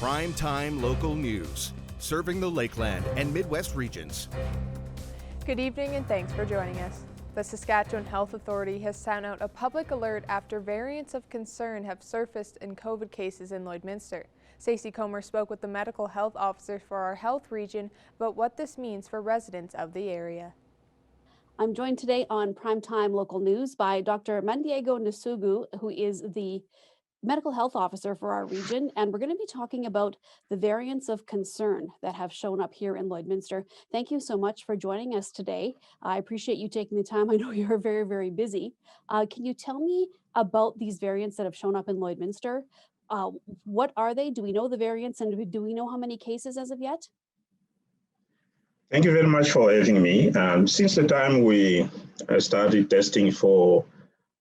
Primetime local news, serving the Lakeland and Midwest regions. Good evening and thanks for joining us. The Saskatchewan Health Authority has sent out a public alert after variants of concern have surfaced in COVID cases in Lloydminster. Stacey Comer spoke with the medical health officer for our health region about what this means for residents of the area. I'm joined today on Primetime Local News by Dr. Mandiego Nasugu, who is the medical health officer for our region, and we're going to be talking about the variants of concern that have shown up here in Lloydminster. Thank you so much for joining us today. I appreciate you taking the time. I know you're very, very busy. Can you tell me about these variants that have shown up in Lloydminster? What are they? Do we know the variants, and do we know how many cases as of yet? Thank you very much for having me. Since the time we started testing for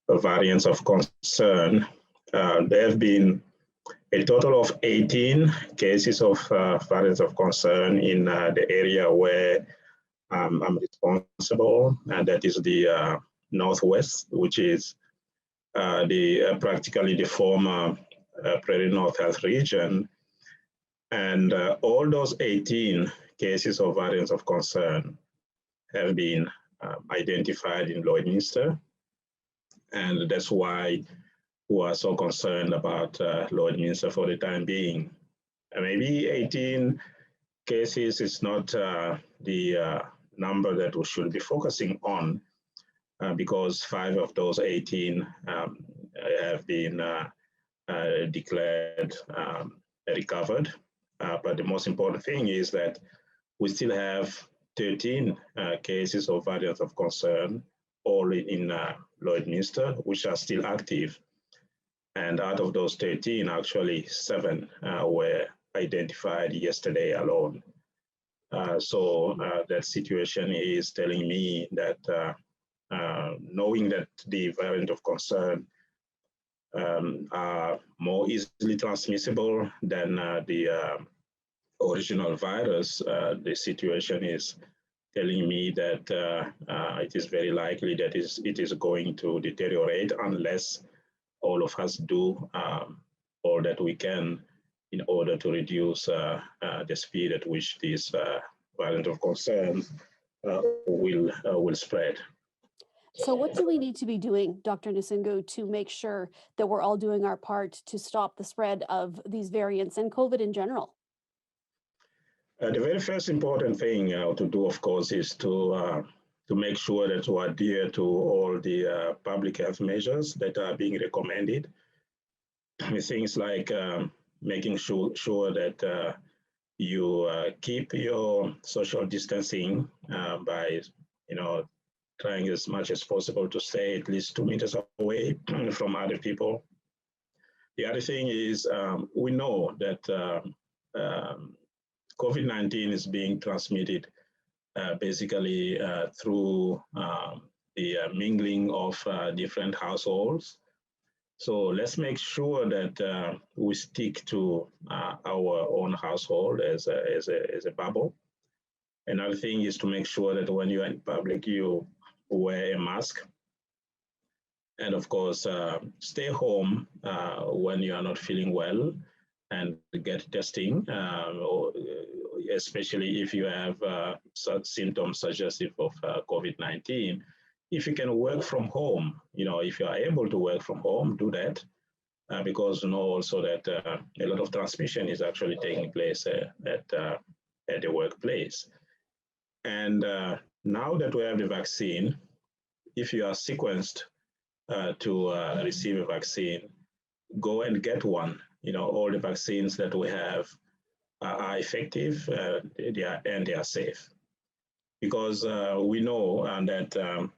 variants of concern, there have been a total of 18 cases of variants of concern in the area where I'm responsible, and that is the Northwest, which is practically the former Prairie North Health region. And all those 18 cases of variants of concern have been identified in Lloydminster, and that's why we are so concerned about Lloydminster for the time being. Maybe 18 cases is not the number that we should be focusing on because 5 of those 18 have been declared recovered. But the most important thing is that we still have 13 cases of variants of concern, all in Lloydminster, which are still active. And out of those 13, actually 7 were identified yesterday alone. So that situation is telling me that knowing that the variant of concern are more easily transmissible than the original virus, the situation is telling me that it is very likely that it is going to deteriorate unless all of us do all that we can in order to reduce the speed at which this variant of concern will spread. So what do we need to be doing, Dr. Nsungu, to make sure that we're all doing our part to stop the spread of these variants and COVID in general? The very first important thing to do, of course, is to make sure that we adhere to all the public health measures that are being recommended. Things like making sure that you keep your social distancing by, trying as much as possible to stay at least 2 meters away from other people. The other thing is we know that COVID-19 is being transmitted basically through the mingling of different households. So let's make sure that we stick to our own household as a bubble. Another thing is to make sure that when you're in public, you wear a mask. And of course, stay home when you are not feeling well and get testing, especially if you have such symptoms suggestive of COVID-19. If you can work from home, if you are able to work from home, do that, because know also that a lot of transmission is actually taking place at the workplace. And now that we have the vaccine, if you are sequenced to receive a vaccine, go and get one. All the vaccines that we have are effective and they are safe. Because we know that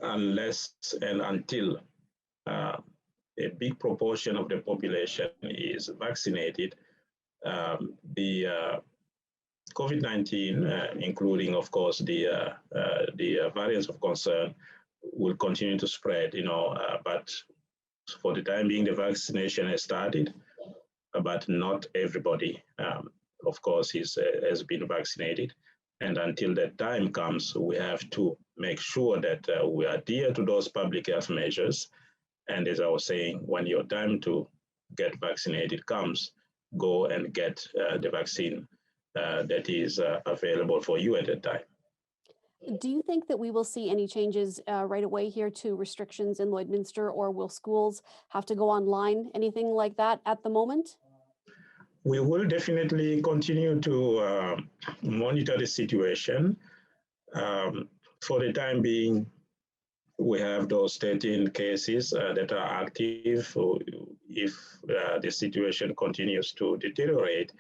unless and until a big proportion of the population is vaccinated, the COVID-19, including, of course, the variants of concern, will continue to spread, but for the time being, the vaccination has started, but not everybody, of course, has been vaccinated. And until that time comes, we have to make sure that we adhere to those public health measures. And as I was saying, when your time to get vaccinated comes, go and get the vaccine that is available for you at that time. Do you think that we will see any changes right away here to restrictions in Lloydminster, or will schools have to go online, anything like that at the moment? We will definitely continue to monitor the situation. For the time being, we have those 13 cases that are active. So if the situation continues to deteriorate,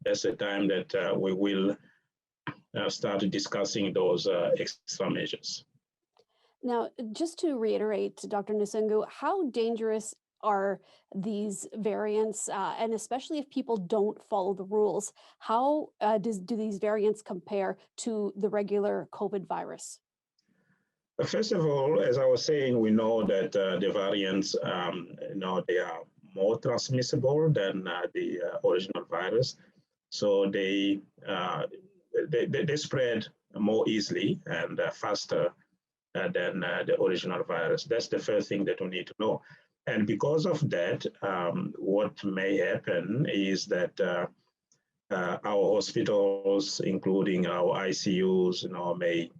that's the time that we will start discussing those extra measures. Now, just to reiterate, Dr. Nsungu, how dangerous are these variants, and especially if people don't follow the rules? How do these variants compare to the regular COVID virus? First of all, as I was saying, we know that the variants, they are more transmissible than the original virus. So they spread more easily and faster than the original virus. That's the first thing that we need to know. And because of that, what may happen is that our hospitals, including our ICUs, may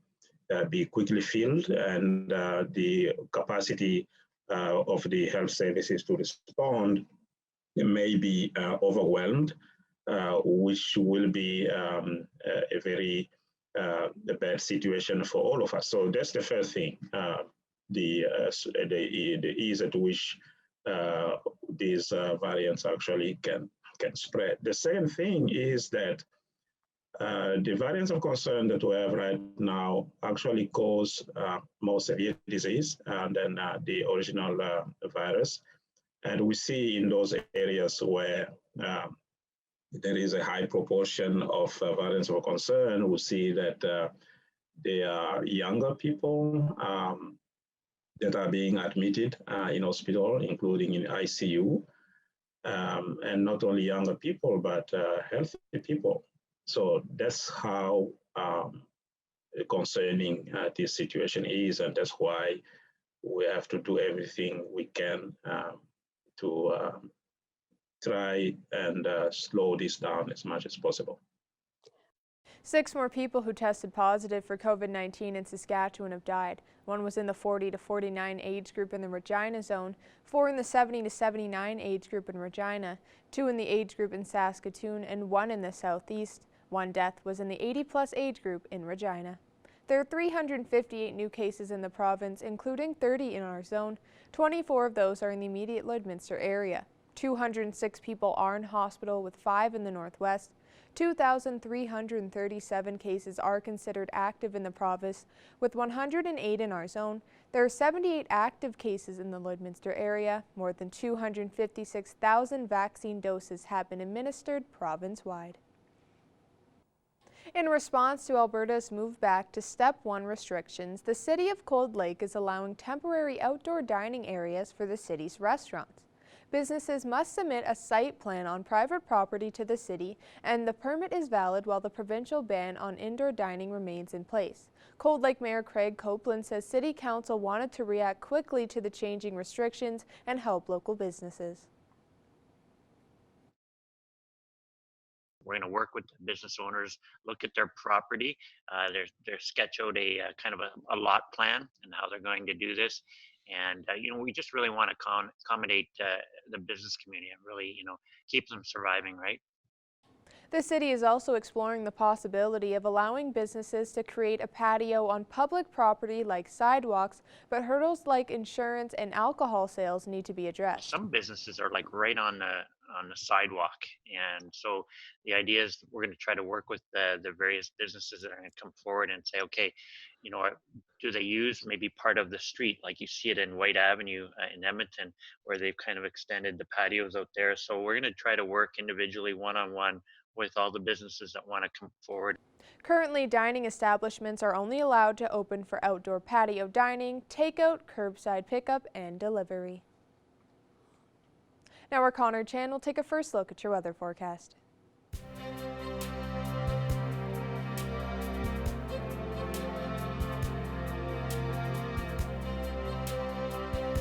be quickly filled, and the capacity of the health services to respond may be overwhelmed, which will be a very bad situation for all of us. So that's the first thing, the ease at which these variants actually can spread. The second thing is that the variants of concern that we have right now actually cause more severe disease than the original virus. And we see in those areas where there is a high proportion of variants of concern, we see that they are younger people that are being admitted in hospital, including in ICU, and not only younger people, but healthy people. So that's how concerning this situation is, and that's why we have to do everything we can to try and slow this down as much as possible. 6 more people who tested positive for COVID-19 in Saskatchewan have died. 1 was in the 40 to 49 age group in the Regina zone, 4 in the 70 to 79 age group in Regina, 2 in the age group in Saskatoon, and 1 in the southeast. 1 death was in the 80-plus age group in Regina. There are 358 new cases in the province, including 30 in our zone. 24 of those are in the immediate Lloydminster area. 206 people are in hospital, with 5 in the northwest. 2,337 cases are considered active in the province, with 108 in our zone. There are 78 active cases in the Lloydminster area. More than 256,000 vaccine doses have been administered province-wide. In response to Alberta's move back to Step 1 restrictions, the City of Cold Lake is allowing temporary outdoor dining areas for the city's restaurants. Businesses must submit a site plan on private property to the city, and the permit is valid while the provincial ban on indoor dining remains in place. Cold Lake Mayor Craig Copeland says City Council wanted to react quickly to the changing restrictions and help local businesses. We're going to work with business owners, look at their property, their sketch out a kind of a lot plan and how they're going to do this. And, we just really want to accommodate the business community and really, keep them surviving, right? The city is also exploring the possibility of allowing businesses to create a patio on public property like sidewalks, but hurdles like insurance and alcohol sales need to be addressed. Some businesses are like right on the sidewalk, and so the idea is we're going to try to work with the various businesses that are going to come forward and say, okay, do they use maybe part of the street like you see it in White Avenue in Edmonton, where they've kind of extended the patios out there. So we're going to try to work individually, one-on-one, with all the businesses that want to come forward. Currently, dining establishments are only allowed to open for outdoor patio dining, takeout, curbside pickup, and delivery. Now our Connor Chan will take a first look at your weather forecast.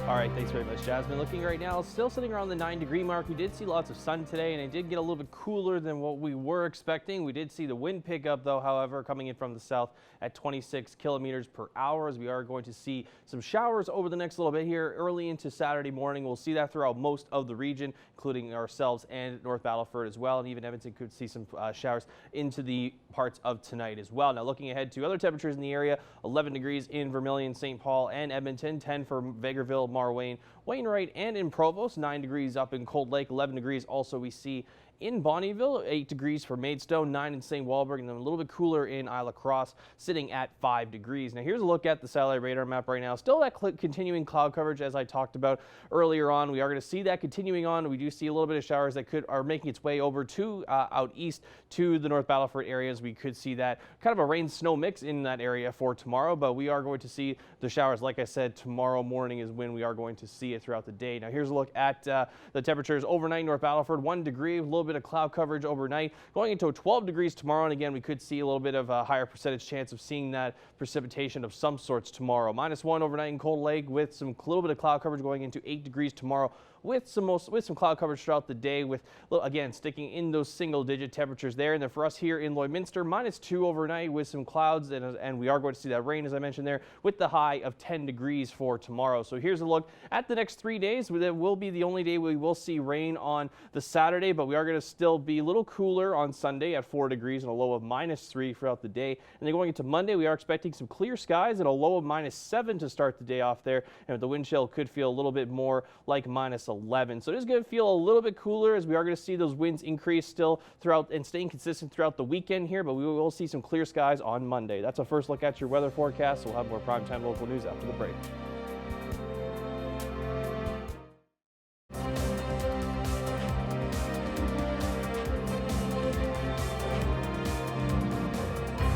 All right, thanks very much, Jasmine. Looking right now, still sitting around the 9-degree mark. We did see lots of sun today, and it did get a little bit cooler than what we were expecting. We did see the wind pick up, though, however, coming in from the south at 26 kilometers per hour, as we are going to see some showers over the next little bit here early into Saturday morning. We'll see that throughout most of the region, including ourselves and North Battleford as well, and even Edmonton could see some showers into the parts of tonight as well. Now, looking ahead to other temperatures in the area, 11 degrees in Vermilion, St. Paul, and Edmonton, 10 for Vegreville, Marwayne, Wainwright, and in Provost, 9 degrees up in Cold Lake, 11 degrees also we see in Bonnyville, 8 degrees for Maidstone, 9 in St. Walburg, and then a little bit cooler in Isla Crosse, sitting at 5 degrees. Now here's a look at the satellite radar map right now. Still that continuing cloud coverage as I talked about earlier on. We are going to see that continuing on. We do see a little bit of showers that are making its way over to out east to the North Battleford areas. We could see that kind of a rain-snow mix in that area for tomorrow, but we are going to see the showers. Like I said, tomorrow morning is when we are going to see it throughout the day. Now here's a look at the temperatures overnight. North Battleford, 1 degree, a little bit of cloud coverage overnight, going into 12 degrees tomorrow. And again, we could see a little bit of a higher percentage chance of seeing that precipitation of some sorts tomorrow. -1 overnight in Cold Lake, with some little bit of cloud coverage, going into 8 degrees tomorrow, with some cloud coverage throughout the day, with again sticking in those single-digit temperatures there. And then for us here in Lloydminster, -2 overnight with some clouds, and we are going to see that rain, as I mentioned there, with the high of 10 degrees for tomorrow. So here's a look at the next 3 days. That will be the only day we will see rain on the Saturday, but we are going to still be a little cooler on Sunday at 4 degrees and a low of -3 throughout the day. And then going into Monday, we are expecting some clear skies and a low of -7 to start the day off there. And the wind chill could feel a little bit more like -11. So it is going to feel a little bit cooler, as we are going to see those winds increase still throughout and staying consistent throughout the weekend here, but we will see some clear skies on Monday. That's a first look at your weather forecast. We'll have more primetime local news after the break.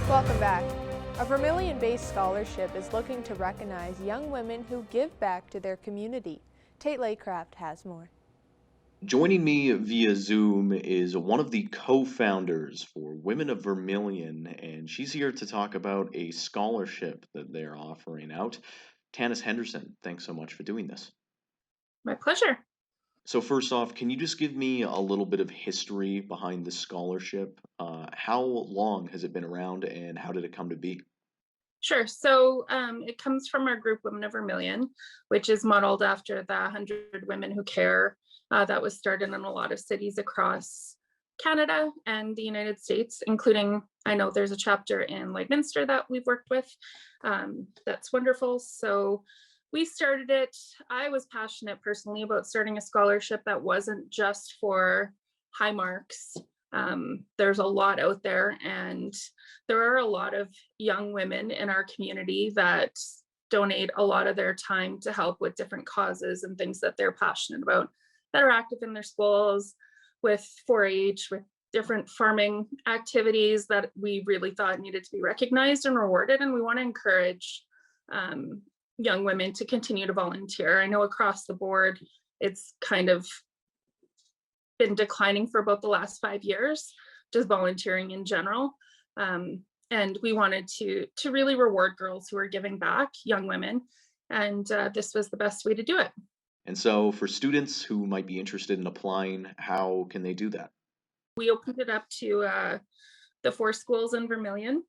Welcome back. A Vermilion-based scholarship is looking to recognize young women who give back to their community. Tate Laycraft has more. Joining me via Zoom is one of the co-founders for Women of Vermilion, and she's here to talk about a scholarship that they're offering out. Tanis Henderson, thanks so much for doing this. My pleasure. So first off, can you just give me a little bit of history behind this scholarship? How long has it been around, and how did it come to be? Sure. So it comes from our group Women of Vermilion, which is modeled after the 100 Women Who Care that was started in a lot of cities across Canada and the United States, including, I know there's a chapter in Lloydminster that we've worked with. That's wonderful. So we started it. I was passionate personally about starting a scholarship that wasn't just for high marks. There's a lot out there, and there are a lot of young women in our community that donate a lot of their time to help with different causes and things that they're passionate about, that are active in their schools, with 4-H, with different farming activities that we really thought needed to be recognized and rewarded. And we want to encourage young women to continue to volunteer. I know across the board, it's kind of been declining for about the last 5 years, just volunteering in general. And we wanted to really reward girls who are giving back, young women, and this was the best way to do it. And so for students who might be interested in applying, how can they do that? We opened it up to the 4 schools in Vermilion.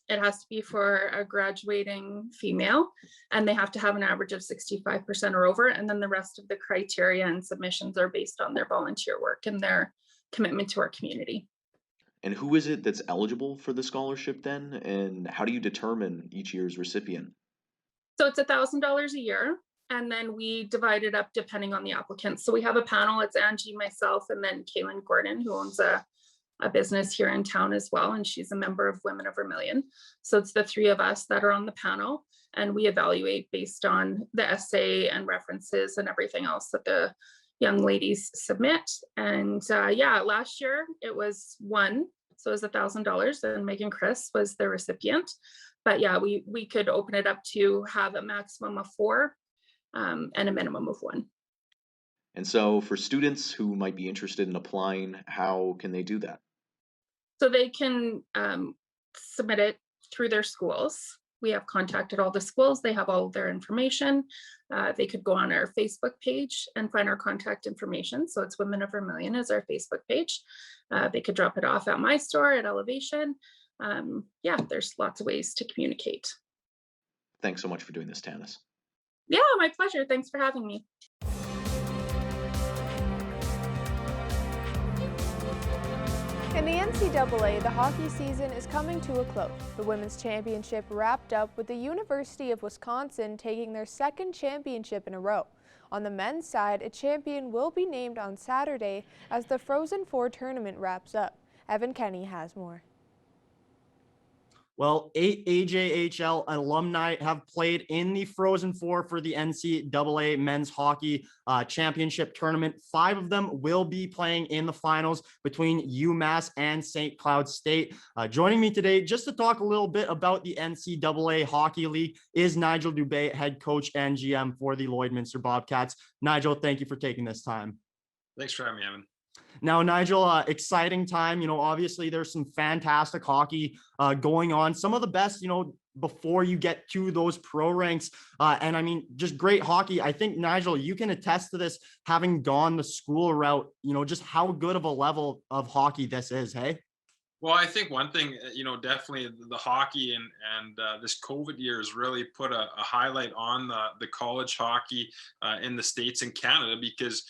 It has to be for a graduating female, and they have to have an average of 65% or over. And then the rest of the criteria and submissions are based on their volunteer work and their commitment to our community. And who is it that's eligible for the scholarship then? And how do you determine each year's recipient? So it's $1,000 a year, and then we divide it up depending on the applicants. So we have a panel. It's Angie, myself, and then Kaylin Gordon, who owns a business here in town as well, and she's a member of Women of Vermilion. So it's the 3 of us that are on the panel, and we evaluate based on the essay and references and everything else that the young ladies submit. And yeah, last year it was 1, so it was $1,000, and Megan Chris was the recipient. But yeah, we could open it up to have a maximum of 4 and a minimum of 1. And so for students who might be interested in applying, how can they do that? So they can submit it through their schools. We have contacted all the schools. They have all of their information. They could go on our Facebook page and find our contact information. So it's Women of Vermilion is our Facebook page. They could drop it off at my store at Elevation. Yeah, there's lots of ways to communicate. Thanks so much for doing this, Tanis. Yeah, my pleasure. Thanks for having me. In the NCAA, the hockey season is coming to a close. The women's championship wrapped up with the University of Wisconsin taking their second championship in a row. On the men's side, a champion will be named on Saturday as the Frozen Four tournament wraps up. Evan Kenny has more. Well, 8 AJHL alumni have played in the Frozen Four for the NCAA Men's Hockey Championship Tournament. 5 of them will be playing in the finals between UMass and St. Cloud State. Joining me today just to talk a little bit about the NCAA Hockey League is Nigel Dubé, head coach and GM for the Lloydminster Bobcats. Nigel, thank you for taking this time. Thanks for having me, Evan. Now, Nigel, exciting time. Obviously there's some fantastic hockey going on. Some of the best, before you get to those pro ranks. And I mean, just great hockey. I think, Nigel, you can attest to this, having gone the school route, just how good of a level of hockey this is, hey? Well, I think one thing, definitely the hockey and this COVID year has really put a highlight on the college hockey in the States and Canada, because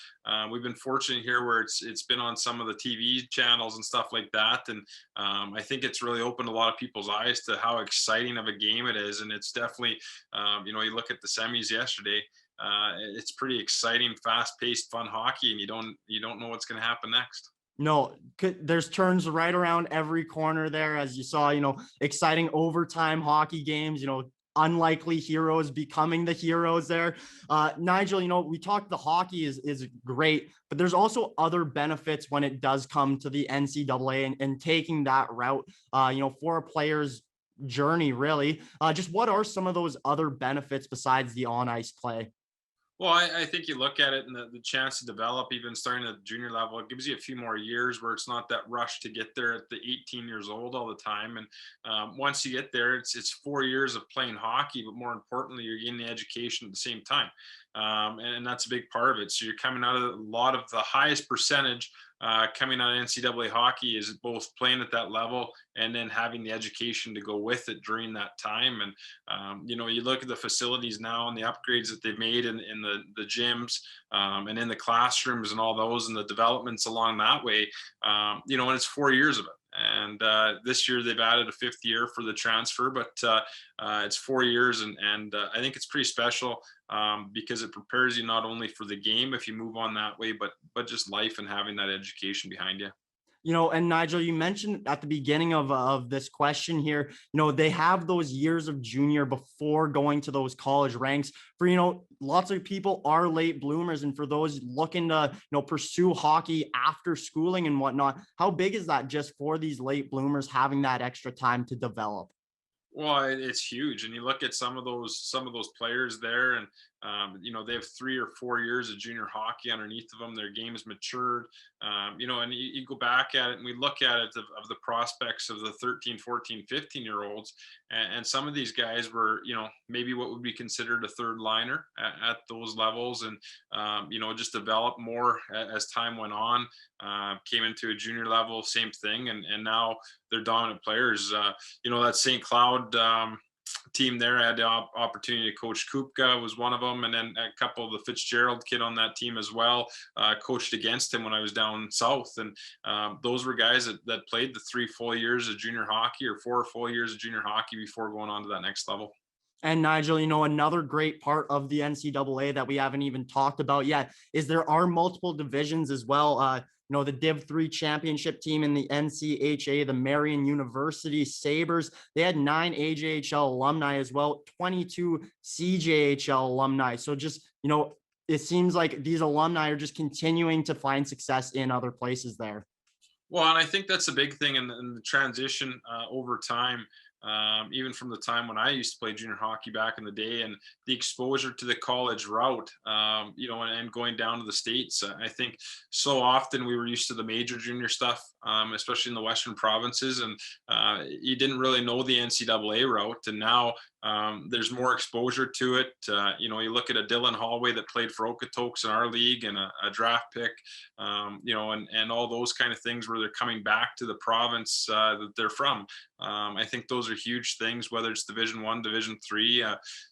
we've been fortunate here where it's been on some of the TV channels and stuff like that. And I think it's really opened a lot of people's eyes to how exciting of a game it is. And it's definitely, you look at the semis yesterday, it's pretty exciting, fast-paced, fun hockey, and you don't know what's going to happen next. No, there's turns right around every corner there, as you saw, exciting overtime hockey games, unlikely heroes becoming the heroes there. Nigel, we talked the hockey is great, but there's also other benefits when it does come to the NCAA and taking that route, for a player's journey, really. Just what are some of those other benefits besides the on-ice play? Well, I think you look at it and the chance to develop, even starting at the junior level, it gives you a few more years where it's not that rush to get there at the 18 years old all the time. And once you get there, it's 4 years of playing hockey, but more importantly, you're getting the education at the same time. And that's a big part of it. So you're coming out of a lot of the highest percentage coming out of NCAA hockey is both playing at that level and then having the education to go with it during that time. And, you look at the facilities now and the upgrades that they've made in the gyms and in the classrooms and all those and the developments along that way, and it's 4 years of it. And this year they've added a 5th year for the transfer, but it's 4 years. And I think it's pretty special because it prepares you not only for the game if you move on that way, but just life and having that education behind you. And Nigel, you mentioned at the beginning of this question here, they have those years of junior before going to those college ranks. For, lots of people are late bloomers. And for those looking to, pursue hockey after schooling and whatnot, how big is that just for these late bloomers having that extra time to develop? Well, it's huge. And you look at some of those players there and, they have 3 or 4 years of junior hockey underneath of them. Their game is matured, and you go back at it and we look at it of the prospects of the 13, 14, 15-year-olds. And some of these guys were, maybe what would be considered a third liner at those levels. And, just developed more as time went on, came into a junior level, same thing. And now they're dominant players. That St. Cloud team there, I had the opportunity to coach. Kupka was one of them, and then a couple of the Fitzgerald kid on that team as well. Coached against him when I was down south, and those were guys that played the 3 full years of junior hockey or 4 full years of junior hockey before going on to that next level. And Nigel, another great part of the NCAA that we haven't even talked about yet is there are multiple divisions as well. The Div 3 championship team in the NCHA, the Marion University Sabres, they had 9 AJHL alumni as well, 22 CJHL alumni. So just, it seems like these alumni are just continuing to find success in other places there. Well, and I think that's a big thing in the transition over time. Even from the time when I used to play junior hockey back in the day, and the exposure to the college route, and going down to the States. I think so often we were used to the major junior stuff, especially in the Western provinces, and you didn't really know the NCAA route. And now there's more exposure to it. You know, you look at a Dylan Holloway that played for Okotoks in our league and a draft pick, you know, and all those kind of things where they're coming back to the province that they're from. I think those are huge things, whether it's Division I, Division III.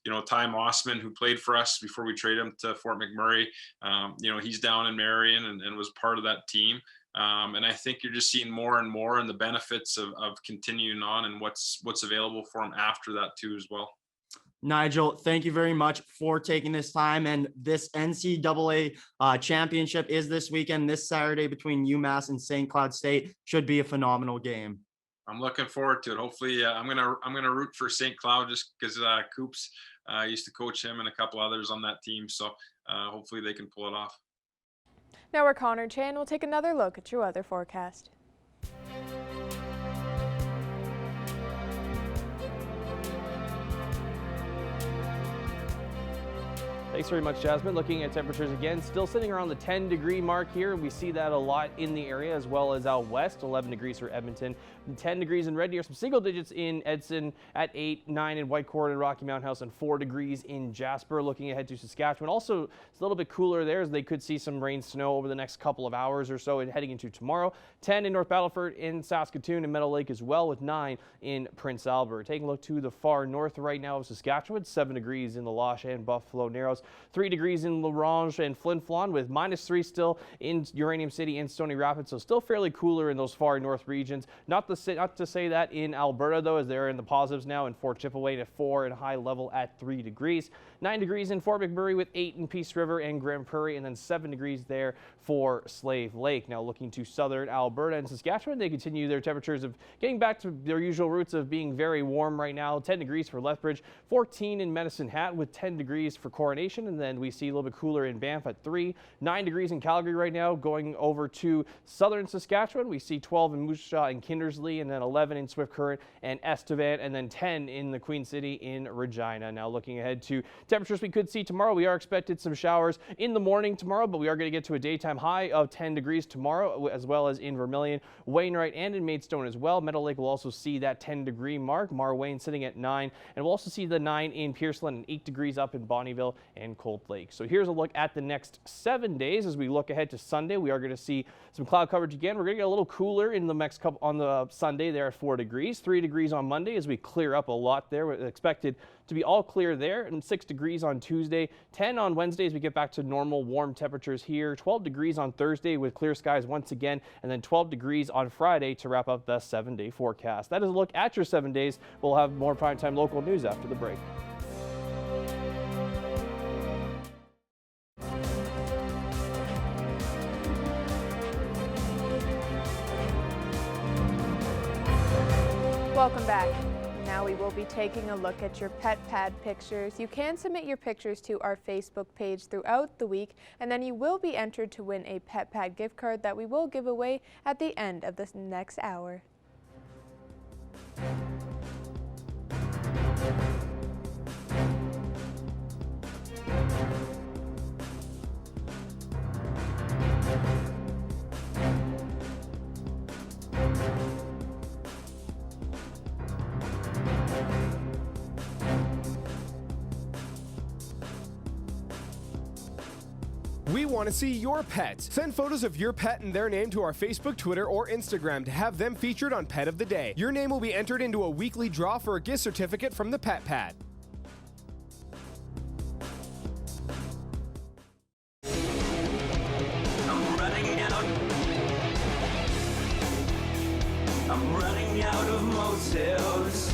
You know, Ty Mossman, who played for us before we traded him to Fort McMurray, you know, he's down in Marion and was part of that team. And I think you're just seeing more and more and the benefits of continuing on and what's available for them after that too as well. Nigel, thank you very much for taking this time. And this NCAA championship is this weekend, this Saturday between UMass and St. Cloud State. Should be a phenomenal game. I'm looking forward to it. Hopefully, I'm gonna root for St. Cloud just because Coops used to coach him and a couple others on that team. So hopefully they can pull it off. Now we're Connor Chan. We'll take another look at your weather forecast. Thanks very much, Jasmine. Looking at temperatures again, still sitting around the 10-degree mark here. We see that a lot in the area as well as out west. 11 degrees for Edmonton, 10 degrees in Red Deer, some single digits in Edson at 8, 9 in Whitecourt and Rocky Mountain House, and 4 degrees in Jasper. Looking ahead to Saskatchewan, also it's a little bit cooler there as they could see some rain, snow over the next couple of hours or so and heading into tomorrow. 10 in North Battleford, in Saskatoon and Meadow Lake as well, with 9 in Prince Albert. Taking a look to the far north right now of Saskatchewan, 7 degrees in the Loche and Buffalo Narrows, 3 degrees in La Ronge and Flin Flon, with -3 still in Uranium City and Stony Rapids, so still fairly cooler in those far north regions. Not to say that in Alberta though, as they're in the positives now, in Fort Chipeway at 4 and high level at 3 degrees. 9 degrees in Fort McMurray with 8 in Peace River and Grand Prairie, and then 7 degrees there for Slave Lake. Now looking to southern Alberta and Saskatchewan, they continue their temperatures of getting back to their usual roots of being very warm right now. 10 degrees for Lethbridge, 14 in Medicine Hat with 10 degrees for Coronation, and then we see a little bit cooler in Banff at 3. 9 degrees in Calgary right now. Going over to southern Saskatchewan, we see 12 in Moose Jaw and Kindersley, and then 11 in Swift Current and Estevan, and then 10 in the Queen City in Regina. Now looking ahead to temperatures we could see tomorrow, we are expected some showers in the morning tomorrow, but we are going to get to a daytime high of 10 degrees tomorrow, as well as in Vermilion, Wainwright, and in Maidstone as well. Meadow Lake will also see that 10-degree mark. Marwayne sitting at 9, and we'll also see the 9 in Pierceland and 8 degrees up in Bonnyville and Cold Lake. So here's a look at the next 7 days. As we look ahead to Sunday, we are going to see some cloud coverage again. We're going to get a little cooler in the next couple on the Sunday there at 4 degrees, 3 degrees on Monday as we clear up a lot there. We're expected to be all clear there, and 6 degrees on Tuesday, 10 on Wednesday as we get back to normal warm temperatures here, 12 degrees on Thursday with clear skies once again, and then 12 degrees on Friday to wrap up the 7-day forecast. That is a look at your 7 days. We'll have more primetime local news after the break. Welcome back. Now we will be taking a look at your pet pad pictures. You can submit your pictures to our Facebook page throughout the week, and then you will be entered to win a pet pad gift card that we will give away at the end of this next hour. We want to see your pet. Send photos of your pet and their name to our Facebook, Twitter, or Instagram to have them featured on Pet of the Day. Your name will be entered into a weekly draw for a gift certificate from the Pet Pad. I'm running out of motels.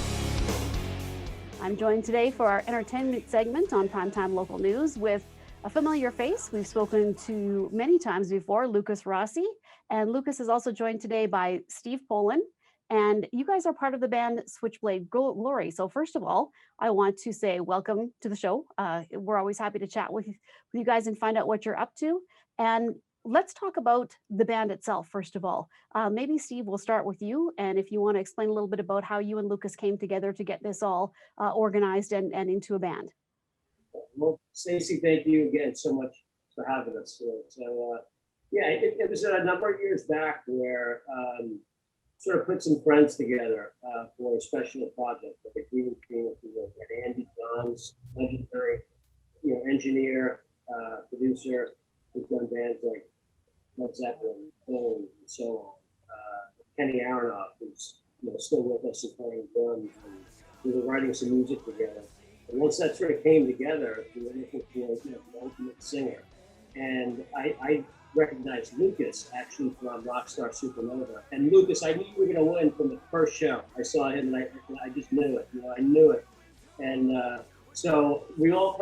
I'm joined today for our entertainment segment on Primetime Local News with a familiar face we've spoken to many times before, Lucas Rossi. And Lucas is also joined today by Steve Poland. And you guys are part of the band Switchblade Glory. So first of all, I want to say welcome to the show. We're always happy to chat with you guys and find out what you're up to. And let's talk about the band itself, first of all. Maybe Steve, we'll start with you. And if you want to explain a little bit about how you and Lucas came together to get this all organized and into a band. Well, Stacey, thank you again so much for having us. So yeah, it was a number of years back where sort of put some friends together for a special project, like a green team. We had Andy Johns, legendary, engineer, producer, who's done bands like Led Zeppelin, Bones, and so on. Kenny Aronoff, who's still with us and playing drums, and we were writing some music together. And once that sort of came together, we were looking for the ultimate singer. And I recognized Lucas actually from Rockstar Supernova. And Lucas, I knew you were going to win from the first show. I saw him, and I just knew it. I knew it. And so we all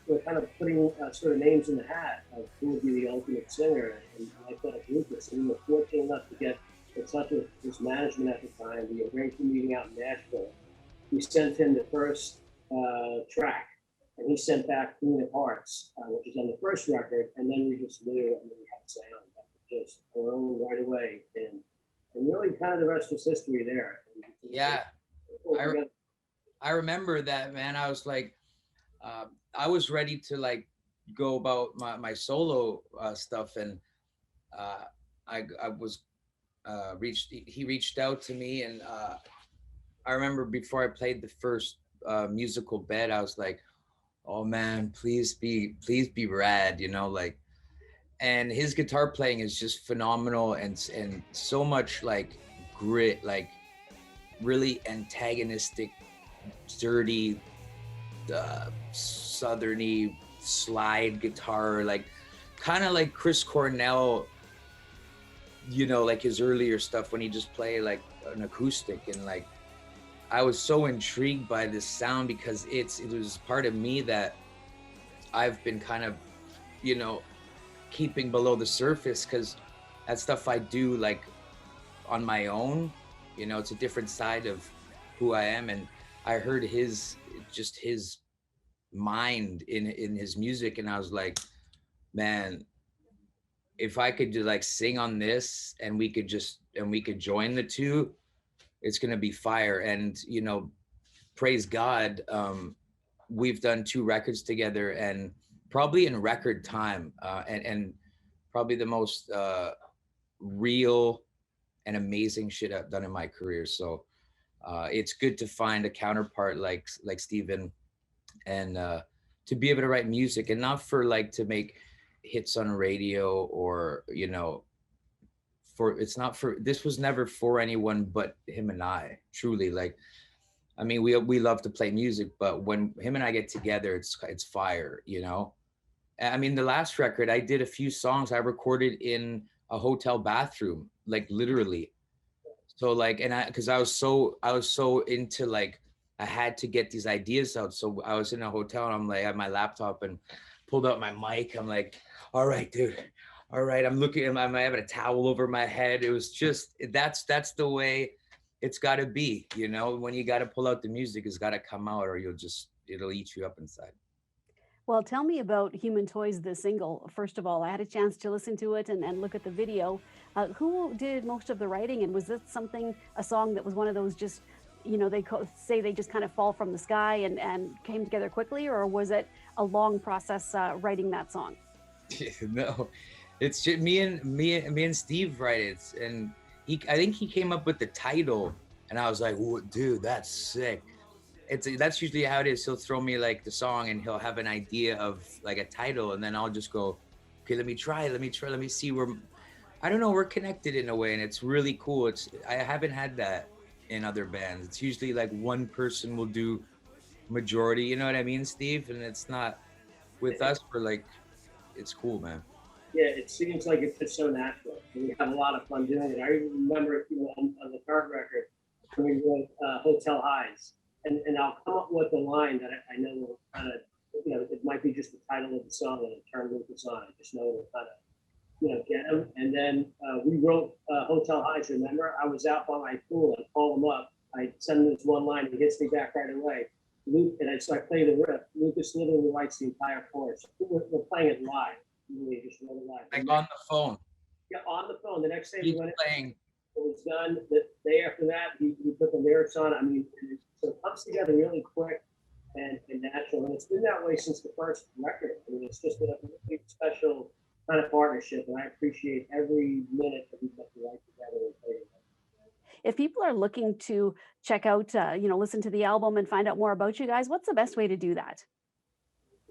were kind of putting sort of names in the hat of who would be the ultimate singer. And I thought of Lucas, and we were fortunate enough to get in touch with his management at the time. We arranged a meeting out in Nashville. We sent him the first track, and he sent back Queen of Hearts, which is on the first record, and then we just knew, and then we had sound that was just our own right away, and really kind of the rest was history there. Yeah, I remember that, man. I was like, I was ready to like go about my solo stuff, and I was he reached out to me, and I remember before I played the first musical bed, I was like, oh man, please be rad, like, and his guitar playing is just phenomenal, and so much like grit, like really antagonistic, dirty, southerny slide guitar, like kind of like Chris Cornell, like his earlier stuff when he just played like an acoustic. And like I was so intrigued by this sound because it was part of me that I've been kind of keeping below the surface, because that stuff I do like on my own, it's a different side of who I am. And I heard his mind in his music, and I was like, man, if I could like sing on this and we could join the two, it's gonna be fire. And praise God, we've done 2 records together, and probably in record time, and probably the most real and amazing shit I've done in my career. So it's good to find a counterpart like Steven, and to be able to write music, and not for like to make hits on radio, or this was never for anyone but him and I, truly. Like, I mean, we love to play music, but when him and I get together, it's fire, I mean, the last record, I did a few songs I recorded in a hotel bathroom, like literally. So like, and because I was so into like, I had to get these ideas out. So I was in a hotel, and I'm like, I had my laptop and pulled out my mic. I'm like, all right, dude. All right. I'm looking, I'm having a towel over my head. It was just, that's the way it's got to be, when you got to pull out the music, it's got to come out, or it'll eat you up inside. Well, tell me about Human Toys, the single. First of all, I had a chance to listen to it and look at the video. Who did most of the writing, and was this a song that was one of those just, say they just kind of fall from the sky and came together quickly, or was it a long process writing that song? No, it's just me and Steve write it, and I think he came up with the title, and I was like, dude, that's sick. That's usually how it is. He'll throw me like the song, and he'll have an idea of like a title, and then I'll just go, okay, let me see where, I don't know, we're connected in a way, and it's really cool. I haven't had that in other bands. It's usually like one person will do majority, you know what I mean, Steve? And it's not with us. We're like, it's cool, man. Yeah, it seems like it's just so natural. We have a lot of fun doing it. I remember, on the current record, when we wrote Hotel Highs, and I'll come up with a line that I know will kind of, it might be just the title of the song, and it turned into the song. I just know it'll kind of, get them. And then we wrote Hotel Highs. Remember, I was out by my pool. I call him up. I send him this one line. He hits me back right away. Luke, and so I play the riff. Lucas literally writes the entire chorus. We're playing it live. We just wrote it live. Like on the phone. Yeah, on the phone. The next day He's we went playing. It was done. The day after that, he put the lyrics on. I mean, so it comes together really quick and natural. And it's been that way since the first record. I mean, it's just a really special kind of partnership, and I appreciate every minute that we get to write together and play together. If people are looking to check out, listen to the album and find out more about you guys, what's the best way to do that?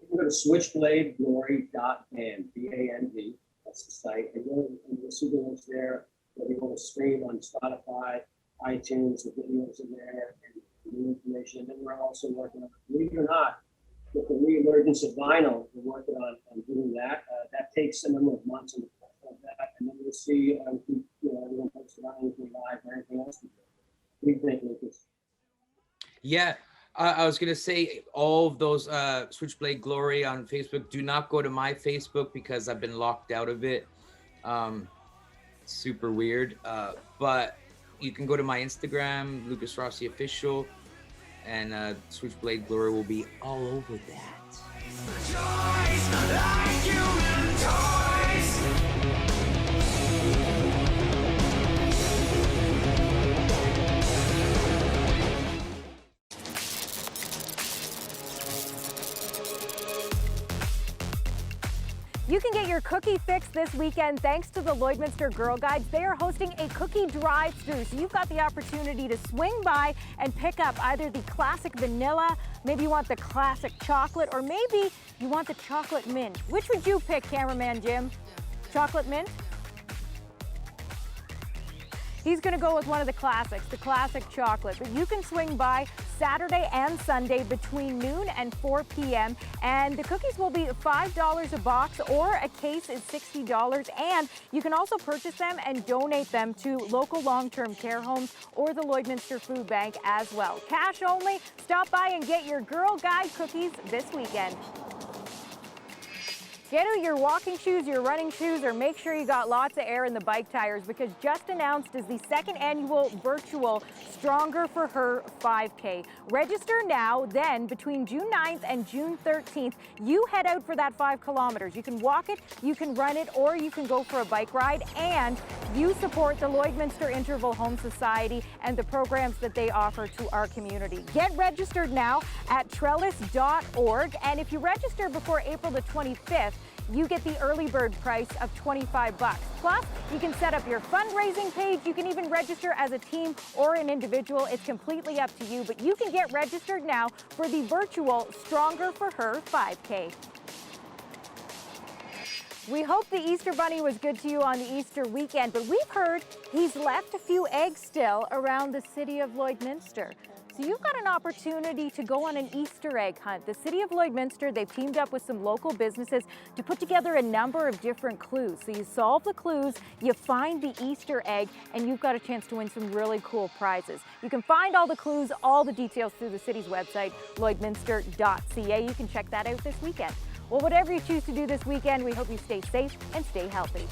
You can go to switchbladeglory.band, B-A-N-D, that's the site, and you'll see the links there. You'll be able to stream on Spotify, iTunes, the videos in there, and new information. And then we're also working on, believe it or not, with the reemergence of vinyl, we're working on doing that. That takes a number of months and that, and then we'll see everyone posts about anything live or anything else. What do you think, Lucas? Yeah, I was gonna say all of those Switchblade Glory on Facebook. Do not go to my Facebook because I've been locked out of it. Super weird. But you can go to my Instagram, Lucas Rossi Official, and Switchblade Glory will be all over that. You can get your cookie fix this weekend thanks to the Lloydminster Girl Guides. They are hosting a cookie drive-through, so you've got the opportunity to swing by and pick up either the classic vanilla, maybe you want the classic chocolate, or maybe you want the chocolate mint. Which would you pick, cameraman Jim? Chocolate mint? He's gonna go with one of the classics, the classic chocolate. But you can swing by Saturday and Sunday between noon and 4 p.m. And the cookies will be $5 a box, or a case is $60. And you can also purchase them and donate them to local long-term care homes or the Lloydminster Food Bank as well. Cash only. Stop by and get your Girl Guide cookies this weekend. Get out your walking shoes, your running shoes, or make sure you got lots of air in the bike tires, because just announced is the second annual virtual Stronger for Her 5K. Register now, then between June 9th and June 13th, you head out for that 5 kilometers. You can walk it, you can run it, or you can go for a bike ride, and you support the Lloydminster Interval Home Society and the programs that they offer to our community. Get registered now at trellis.org, and if you register before April the 25th, you get the early bird price of $25. Plus, you can set up your fundraising page. You can even register as a team or an individual. It's completely up to you, but you can get registered now for the virtual Stronger for Her 5K. We hope the Easter Bunny was good to you on the Easter weekend, but we've heard he's left a few eggs still around the city of Lloydminster. So you've got an opportunity to go on an Easter egg hunt. The city of Lloydminster, they've teamed up with some local businesses to put together a number of different clues. So you solve the clues, you find the Easter egg, and you've got a chance to win some really cool prizes. You can find all the clues, all the details through the city's website, lloydminster.ca. You can check that out this weekend. Well, whatever you choose to do this weekend, we hope you stay safe and stay healthy.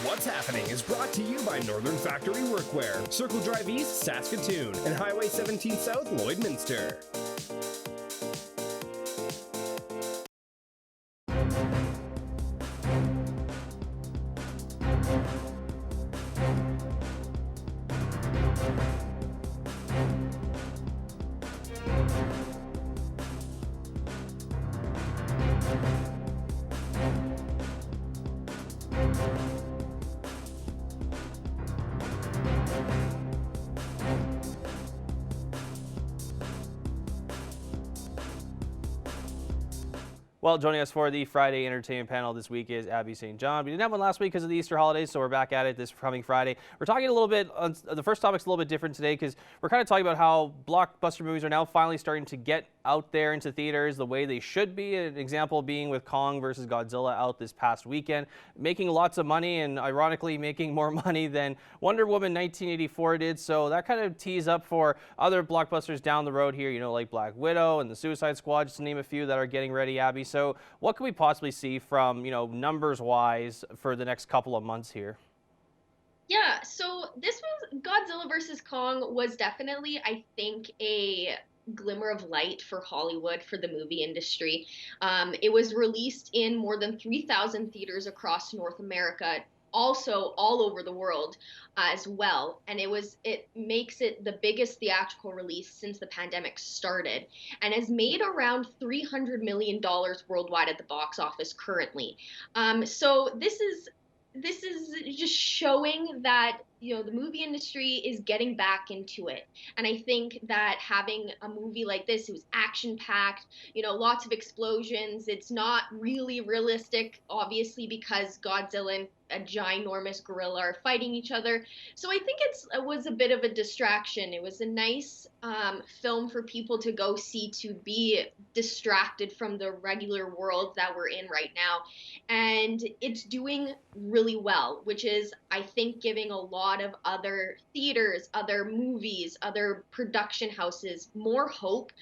What's Happening is brought to you by Northern Factory Workwear, Circle Drive East, Saskatoon, and Highway 17 South, Lloydminster. Well, joining us for the Friday entertainment panel this week is Abby St. John. We didn't have one last week because of the Easter holidays, so we're back at it this coming Friday. We're talking a little bit, the first topic's a little bit different today because we're kind of talking about how blockbuster movies are now finally starting to get out there into theaters the way they should be. An example being with Kong versus Godzilla out this past weekend, making lots of money and ironically making more money than Wonder Woman 1984 did. So that kind of tees up for other blockbusters down the road here, you know, like Black Widow and the Suicide Squad, just to name a few that are getting ready, Abby. So what can we possibly see from, you know, numbers wise for the next couple of months here? Yeah, so this was Godzilla versus Kong was definitely, I think, a glimmer of light for Hollywood, for the movie industry. It was released in more than 3,000 theaters across North America also all over the world as well. And it makes it the biggest theatrical release since the pandemic started, and has made around $300 million worldwide at the box office currently. So this is just showing that, you know, the movie industry is getting back into it. And I think that having a movie like this, it was action packed, you know, lots of explosions. It's not really realistic, obviously, because Godzilla and a ginormous gorilla are fighting each other. So I think it was a bit of a distraction. It was a nice film for people to go see, to be distracted from the regular world that we're in right now. And it's doing really well, which is, I think, giving a lot of other theaters, other movies, other production houses more hope,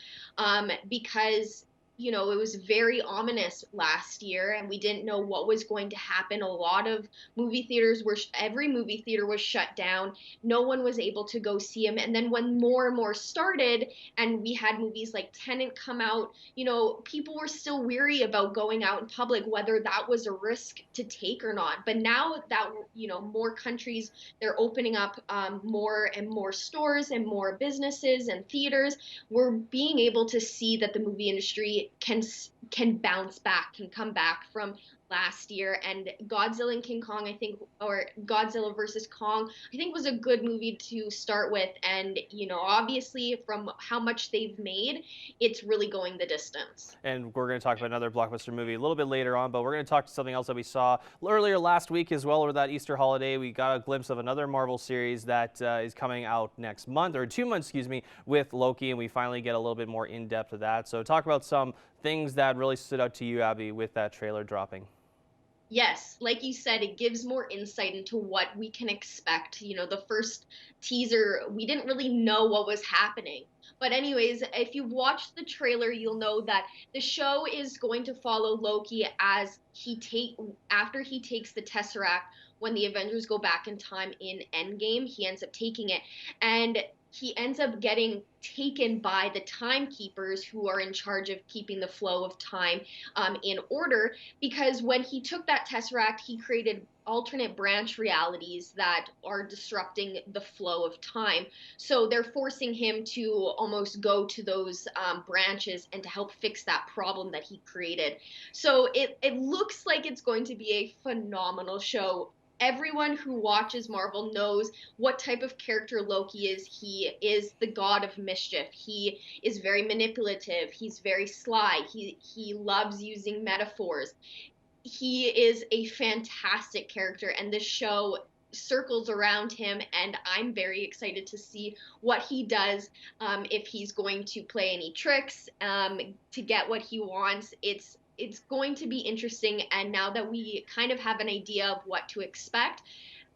because, you know, it was very ominous last year and we didn't know what was going to happen. A lot of movie theaters every movie theater was shut down. No one was able to go see them. And then when more and more started, and we had movies like Tenet come out, you know, people were still weary about going out in public, whether that was a risk to take or not. But now that, you know, more countries, they're opening up more and more stores and more businesses and theaters, we're being able to see that the movie industry can bounce back, can come back from last year. And Godzilla and King Kong, I think, or Godzilla versus Kong, I think was a good movie to start with. And, you know, obviously from how much they've made, it's really going the distance. And we're going to talk about another blockbuster movie a little bit later on, but we're going to talk to something else that we saw earlier last week as well, over that Easter holiday. We got a glimpse of another Marvel series that is coming out next month, or 2 months, excuse me, with Loki, and we finally get a little bit more in depth of that. So talk about some things that really stood out to you, Abby, with that trailer dropping. Yes, like you said, it gives more insight into what we can expect. You know, the first teaser, we didn't really know what was happening. But anyways, if you've watched the trailer, you'll know that the show is going to follow Loki as after he takes the Tesseract. When the Avengers go back in time in Endgame, he ends up taking it, and he ends up getting taken by the timekeepers, who are in charge of keeping the flow of time in order. Because when he took that Tesseract, he created alternate branch realities that are disrupting the flow of time. So they're forcing him to almost go to those branches and to help fix that problem that he created. So it looks like it's going to be a phenomenal show. Everyone who watches Marvel knows what type of character Loki is. He is the god of mischief. He is very manipulative. He's very sly. He loves using metaphors. He is a fantastic character, and this show circles around him, and I'm very excited to see what he does, if he's going to play any tricks to get what he wants. It's going to be interesting, and now that we kind of have an idea of what to expect,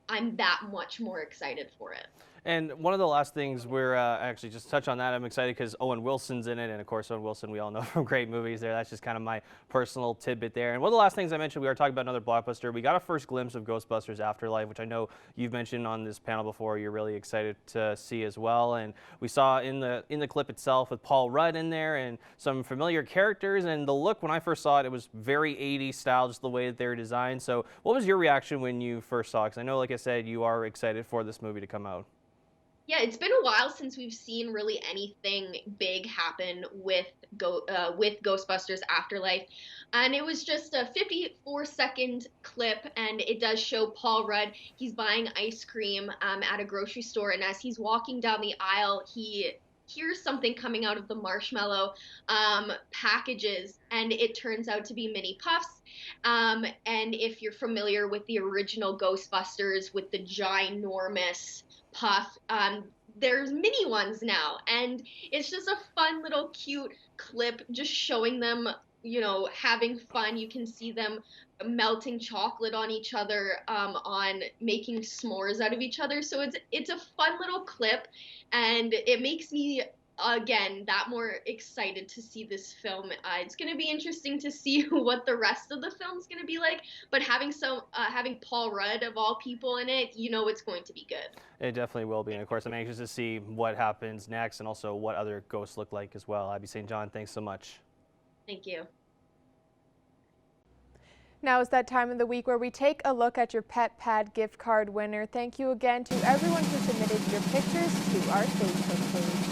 I'm that much more excited for it. And one of the last things we're actually just touch on that, I'm excited because Owen Wilson's in it, and of course Owen Wilson we all know from great movies there. That's just kind of my personal tidbit there. And one of the last things I mentioned, we were talking about another blockbuster. We got a first glimpse of Ghostbusters Afterlife, which I know you've mentioned on this panel before. You're really excited to see as well. And we saw in the clip itself with Paul Rudd in there and some familiar characters. And the look, when I first saw it, it was very 80s style, just the way that they were designed. So what was your reaction when you first saw it? Because I know, like I said, you are excited for this movie to come out. Yeah, it's been a while since we've seen really anything big happen with Ghostbusters Afterlife, and it was just a 54-second clip, and it does show Paul Rudd. He's buying ice cream at a grocery store, and as he's walking down the aisle, he hears something coming out of the marshmallow packages, and it turns out to be mini puffs. And if you're familiar with the original Ghostbusters with the ginormous puff, there's mini ones now, and it's just a fun little cute clip just showing them, you know, having fun. You can see them melting chocolate on each other, on making s'mores out of each other. So it's a fun little clip, and it makes me again that more excited to see this film. It's going to be interesting to see what the rest of the film's going to be like, but having Paul Rudd of all people in it, you know, it's going to be good. It definitely will be, and of course I'm anxious to see what happens next and also what other ghosts look like as well. Abby St. John, thanks so much. Thank you. Now is that time of the week where we take a look at your Pet Pad gift card winner. Thank you again to everyone who submitted your pictures to our Facebook page.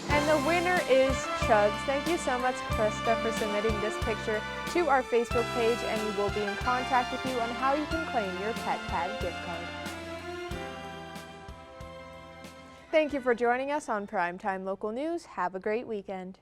And the winner is Chugs. Thank you so much, Krista, for submitting this picture to our Facebook page, and we will be in contact with you on how you can claim your Pet Pad gift card. Thank you for joining us on Primetime Local News. Have a great weekend.